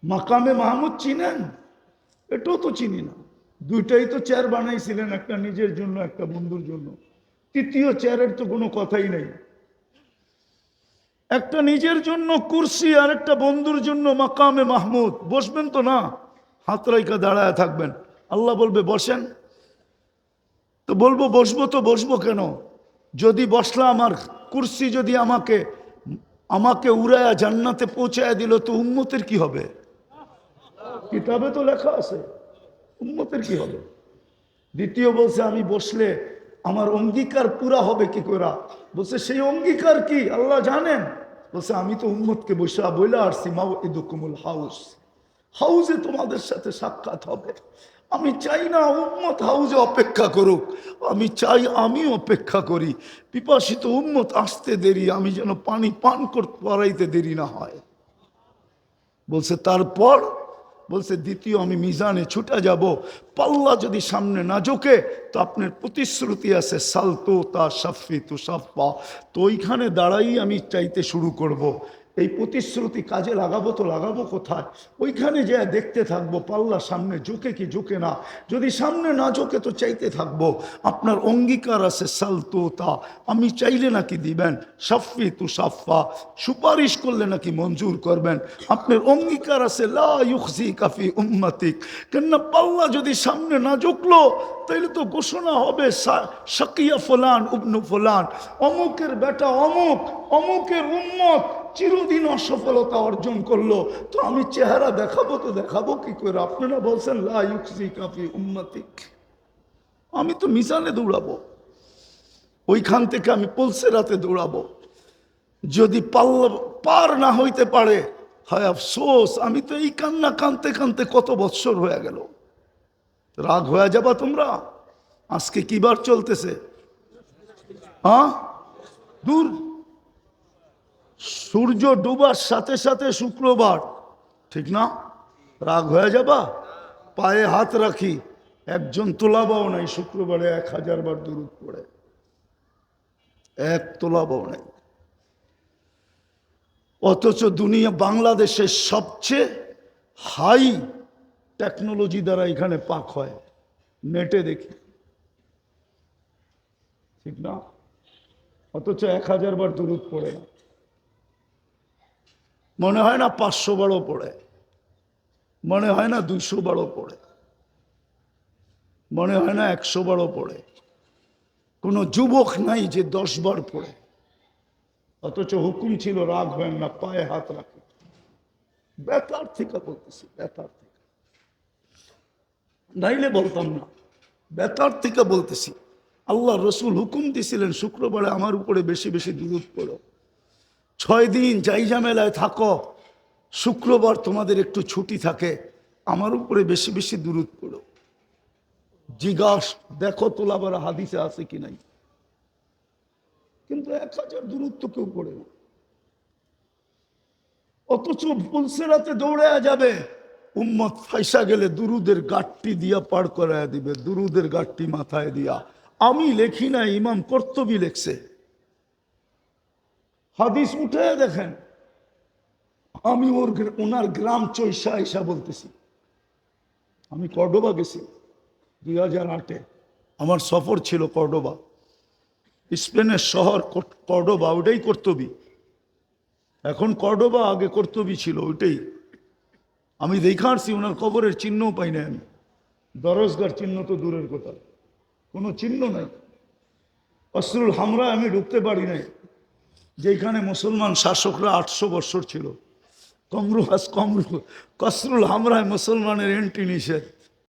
মাকামে মাহমুদ চিনেন? এটাও তো চিনি না। দুইটাই তো চেয়ার বানাইছিলেন, একটা নিজের জন্য, একটা বন্ধুর জন্য, তৃতীয় চেয়ারের তো কোনো কথাই নেই। একটা নিজের জন্য কুরসি আর একটা বন্ধুর জন্য মাকামে মাহমুদ, বসবেন তো না, হাত রাইকা দাঁড়ায় থাকবেন। আল্লাহ বলবে বসেন, তো বলবো বসবো, তো বসবো কেন? যদি বসলাম আর কুরসি যদি আমাকে আমাকে উড়ায়া জান্নাতে পৌঁছায় দিল, তো উম্মতের কি হবে? কিতাবে তো লেখা আছে, উম্মতের কি হবে? দ্বিতীয় বলছে আমি বসলে আমার অঙ্গীকার পুরা হবে কি করে? বলছে সেই অঙ্গীকার কি আল্লাহ জানেন? বলছে আমি তো উম্মতকে বসা বইলা আসছি, মাউইদুকুমুল হাউস, হাউজে তোমাদের সাথে সাক্ষাৎ হবে। আমি চাই না উম্মত হাউজে অপেক্ষা করুক, আমি চাই আমি অপেক্ষা করি। পিপাসিত উম্মত আসতে দেরি, আমি যেন পানি পান করতে পারাইতে দেরি না হয়। বলছে তারপর, বলছে দ্বিতীয় আমি মিজানে ছুটে যাব, পাল্লা যদি সামনে না ঝোঁকে, তো আপনার প্রতিশ্রুতি আছে সালতো তা সাফি তু সাফা, তো ওইখানে দাঁড়াই আমি চাইতে শুরু করব। এই প্রতিশ্রুতি কাজে লাগাবো তো লাগাবো কোথায়? ওইখানে যে দেখতে থাকবো পাল্লা সামনে ঝুঁকে কি ঝুঁকে না, যদি সামনে না ঝুঁকে তো চাইতে থাকবো। আপনার অঙ্গীকার আছে সালতো তা, আমি চাইলে নাকি দিবেন, সাফি তু সাফা, সুপারিশ করলে নাকি মঞ্জুর করবেন। আপনার অঙ্গীকার আছে লা ইউখজি কাফি উম্মাতিক, কেননা পাল্লা যদি সামনে না ঝুঁকলো তাইলে তো ঘোষণা হবে শাকিয়া ফুলান উবনু ফুলান, অমুকের বেটা অমুক, অমুকের উম্মত চিরদিন অসফলতা অর্জন করলো, তো আমি চেহারা দেখাবো তো দেখাবো কি করে? আপনারা বলছেন লা ইউখজি কাফি উম্মাতিক, আমি তো মিজানে দৌড়াবো, ওইখান থেকে আমি পলসেরাতে দৌড়াবো। যদি পাল্লা পার না হইতে পারে, হয় আফসোস, আমি তো এই কান্না কানতে কানতে কত বৎসর হয়ে গেল। রাগ হয়ে যাবা তোমরা? আজকে কি বার চলতেছে? হ্যাঁ, দূর, সূর্য ডুবার সাথে সাথে শুক্রবার, ঠিক না? রাগ হয়ে যাবা? পায়ে হাত রাখি, একজন তোলাবাও নাই শুক্রবারে 1000 বার দুরূদ পড়ে, এক তোলাবাও নাই। অথচ দুনিয়া, বাংলাদেশের সবচেয়ে হাই টেকনোলজি দ্বারা এখানে পাক হয়, নেটে দেখি, ঠিক না? অথচ 1000 বার দুরূদ পড়ে না। মনে হয় না 500 বারও পড়ে, মনে হয় না 200 বারও পড়ে, মনে হয় না 100 বারও পড়ে। কোনো যুবক নাই যে 10 বার পড়ে। অথচ হুকুম ছিল রাগ হয় না, পায়ে হাত রাখে। বেতার থেকে বলতেছি, বেতার থেকে, নাইলে বলতাম না, বেতার থেকে বলতেছি। আল্লাহ রসুল হুকুম দিছিলেন শুক্রবারে আমার উপরে বেশি বেশি দুরূদ পড়ো, 6 দিন যাই ঝামেলায় থাকো, শুক্রবার তোমাদের একটু ছুটি থাকে, আমার উপরে বেশি বেশি দুরূদ পড়ো। জিজ্ঞাস দেখো তোলাবার হাদিসে আছে কি নাই। কিন্তু 1000 দুরূদ তো কেউ পড়ে না। অথচ পুলসেরাতে দৌড়ে যাবে, উম্মত ফাইসা গেলে দুরুদের গাঠটি দিয়া পার করায় দিবে, দুরুদের গাঠটি মাথায় দিয়া। আমি লেখি না, ইমাম কর্তবী লেখছে, হাদিস উঠে দেখেন। আমি ওনার গ্রাম চৈশা আইসা বলতেছি, আমি কর্ডোবা গেছি 2008-এ, আমার সফর ছিল কর্ডোবা, স্পেনের শহর কর্ডোবা, ওটাই কর্তবী। এখন কর্ডোবা, আগে কর্তবী ছিল ওইটাই। আমি দেখে আসছি ওনার কবরের চিহ্নও পাই না আমি, দরজগার চিহ্ন তো দূরের কথা, কোনো চিহ্ন নাই। কসরুল হামরা আমি ঢুকতে পারি নাই, যেখানে মুসলমান শাসকরা 800 বছর ছিল। কসরুল হামরায় মুসলমানের এন্ট্রি নিষেধ।